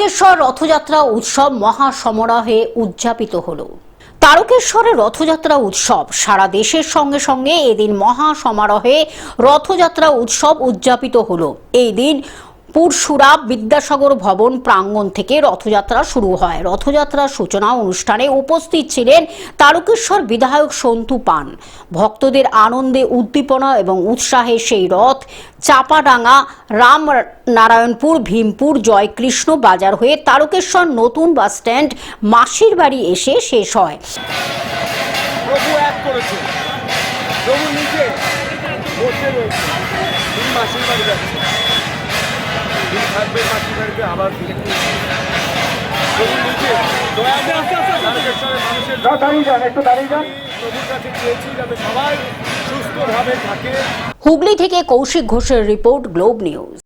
তারকেশ্বর রথযাত্রা উৎসব মহাসমারোহে উদযাপিত হলো। তারকেশ্বরের রথযাত্রা উৎসব সারা দেশের সঙ্গে সঙ্গে এদিন মহাসমারোহে রথযাত্রা উৎসব উদযাপিত হলো। এই দিন পুরসুরা বিদ্যাসাগর ভবন প্রাঙ্গণ থেকে রথযাত্রা শুরু হয়। রথযাত্রার সূচনা অনুষ্ঠানে উপস্থিত ছিলেন তারকেশ্বর বিধায়ক সন্তু পান। ভক্তদের আনন্দে উদ্দীপনা এবং উৎসাহে সেই রথ চাপাডাঙ্গা, রামনারায়ণপুর, ভীমপুর, জয়কৃষ্ণ বাজার হয়ে তারকেশ্বর নতুন বাস স্ট্যান্ড মাসির বাড়ি এসে শেষ হয়। প্রভু এক করেছে, প্রভু নিজে বসে রয়েছে, তিনি মাসির বাড়ি যাচ্ছে, তিনি থাকবেন মাসির বাড়িতে আবার প্রভু নিজে তারকেশ্বরের মানুষের প্রভুর কাছে চেয়েছি যাতে সবাই সুস্থভাবে থাকে। হুগলি থেকে কৌশিক ঘোষের রিপোর্ট, গ্লোব নিউজ।